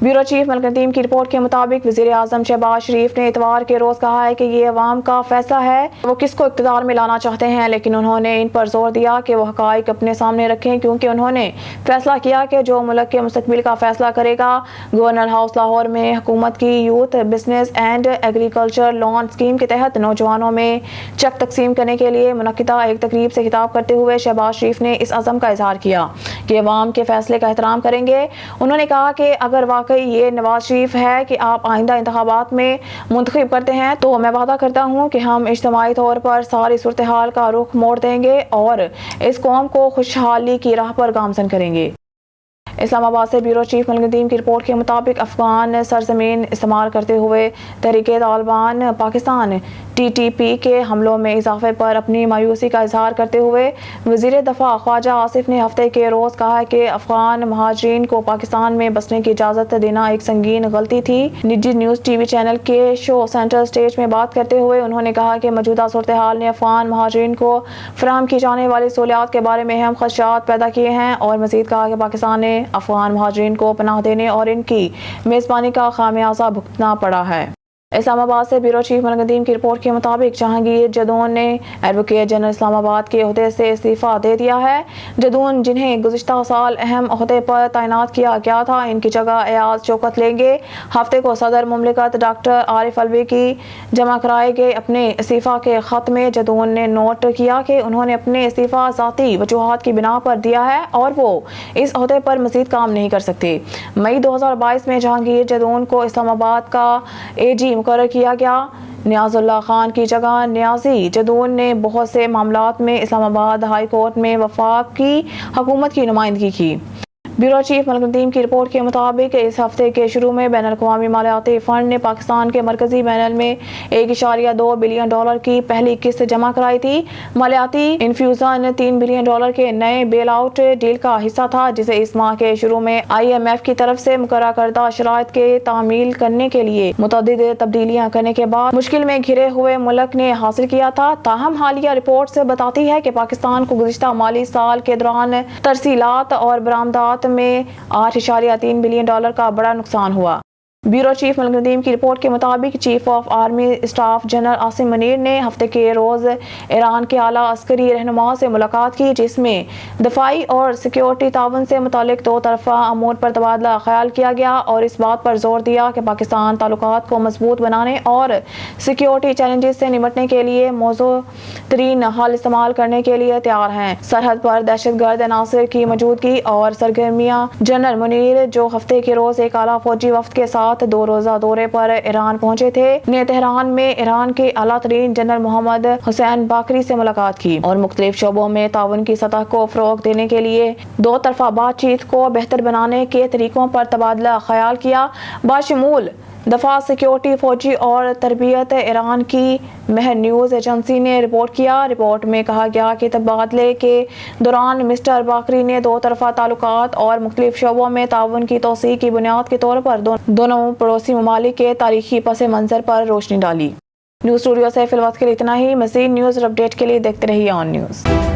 Bureau chief Malik Nadeem की report के मुताबिक वज़ीर आज़म शहबाज शरीफ ने इतवार के रोज़ कहा है कि ये अवाम का फैसला है वो किसको इक़्तिदार में लाना चाहते हैं, लेकिन उन्होंने इन पर जोर दिया कि वो हक़ाइक़ अपने सामने रखें, क्योंकि उन्होंने फैसला किया कि जो मुल्क के मुस्तक़बिल का फैसला करेगा। गवर्नर हाउस लाहौर में हुकूमत की youth business and agriculture loan scheme के तहत नौजवानों में चेक तकसीम करने के लिए मुनक्किदा एक तकरीब से खिताब करते हुए शहबाज शरीफ ने इस अज़म का इजहार किया कि अवाम के फैसले का एहतराम करेंगे। उन्होंने कहा कि अगर वाकई ये नवाज शरीफ है कि आप आइंदा इंतखाबात में मुंतखब करते हैं तो मैं वादा करता हूँ कि हम इज्तिमाई तौर पर सारी सूरत हाल का रुख मोड़ देंगे और इस कौम को खुशहाली की राह पर गामजन करेंगे। इस्लामाबाद से ब्यूरो चीफ मलिक नदीम की रिपोर्ट के मुताबिक अफगान सरजमीन इस्तेमाल करते हुए तहरीके तालिबान पाकिस्तान TTP के हमलों में इजाफे पर अपनी मायूसी का इजहार करते हुए वज़ीर दफ़ा ख्वाजा आसिफ ने हफ्ते के रोज़ कहा कि अफगान महाजरीन को पाकिस्तान में बसने की इजाज़त देना एक संगीन गलती थी। निजी न्यूज़ TV चैनल के शो सेंटर स्टेज में बात करते हुए उन्होंने कहा कि मौजूदा सूरत हाल ने अफगान महाजरीन को फराहम की जाने वाली सहूलियात के बारे में अहम खदशात पैदा किए हैं और मज़ीद कहा कि पाकिस्तान ने अफगान महाजरीन को पनाह देने और इनकी मेज़बानी का खामियाजा भुगतना पड़ा है। इस्लामाबाद से ब्यूरो चीफ मलिक नदीम की रिपोर्ट के मुताबिक जहांगीर जदून ने एडवोकेट जनरल इस्लामाबाद के ओहदे से इस्तीफ़ा दे दिया है। जदून जिन्हें गुज़िश्ता साल अहम ओहदे पर तैनात किया गया था, इनकी जगह एयाज शौकत लेंगे। हफ्ते को सदर मुमलिकत डॉक्टर आरिफ अलवी की जमा कराए गए अपने इस्तीफ़ा के ख़त में जदून ने नोट किया कि उन्होंने अपने इस्तीफ़ा ज़ाती वजूहात की बिना पर दिया है और वो इस ओहदे पर मज़ीद काम नहीं कर सकते। मई 2022 में जहांगीर जदून को इस्लामाबाद का AG मुकर्रर किया गया। नियाज़ुल्लाह खान की जगह नियाज़ी जदून ने बहुत से मामलात में इस्लामाबाद हाई कोर्ट में वफाक की हुकूमत की नुमाइंदगी की। ब्यूरो चीफ मलिक नदीम की रिपोर्ट के मुताबिक इस हफ्ते के शुरू में बैनुल अक़वामी मालियाती फ़ंड ने पाकिस्तान के मरकजी बैनल में $1.2 बिलियन की पहली किस्त जमा कराई थी। मालियाती इन्फ्यूज़न $3 बिलियन के नए बेल आउट डील का हिस्सा था, जिसे इस माह के शुरू में IMF की तरफ से मुकर्रर करदा शराइत के तामील करने के लिए मुतअद्दिद तब्दीलियां करने के बाद मुश्किल में घिरे हुए मुल्क ने हासिल किया था। ताहम हालिया रिपोर्ट से बताती है कि पाकिस्तान को गुज़िश्ता माली साल के दौरान तरसीलात और बरामदात में $8.3 बिलियन का बड़ा नुकसान हुआ। ब्यूरो चीफ मलिक नदीम की रिपोर्ट के मुताबिक chief of army staff general Asim Munir ने हफ्ते के रोज़ ईरान के आला अस्करी रहनुमा से मुलाकात की, जिसमें दफाई और सिक्योरिटी ताउन से मुतालिक दो तरफा अमूर पर तबादला ख्याल किया गया और इस बात पर जोर दिया कि पाकिस्तान ताल्लुकात को मजबूत बनाने और सिक्योरिटी चैलेंजेस से निपटने के लिए मौजूद तरीन हल इस्तेमाल करने के लिए तैयार हैं। सरहद पर दहशतगर्द अनासर की मौजूदगी और सरगर्मियाँ। जनरल मुनीर, जो हफ्ते के रोज़ एक आला फौजी वफ्द के साथ 2 रोज़ा दौरे पर ईरान पहुंचे थे, ने तेहरान में ईरान के आला तरीन जनरल मोहम्मद हुसैन बाकरी से मुलाकात की और मुख्तलिफ शोबों में ताउन की सतह को फ़रोग़ देने के लिए दो तरफा बातचीत को बेहतर बनाने के तरीकों पर तबादला ख्याल किया, बाशमूल दफा, सिक्योरिटी, फौजी और तरबियत। ईरान की महर न्यूज़ एजेंसी ने रिपोर्ट किया। रिपोर्ट में कहा गया कि तबादले के दौरान मिस्टर बाकरी ने दो तरफा ताल्लुकात और मुख्तलिफ शोबों में ताउन की तौसीक़ की बुनियाद के तौर पर दोनों पड़ोसी ममालिक के तारीखी पस मंज़र पर रोशनी डाली। न्यूज़ स्टूडियो से फिलहाल के लिए इतना ही। मज़ीद न्यूज़ अपडेट के लिए देखते रहिए ऑन न्यूज़।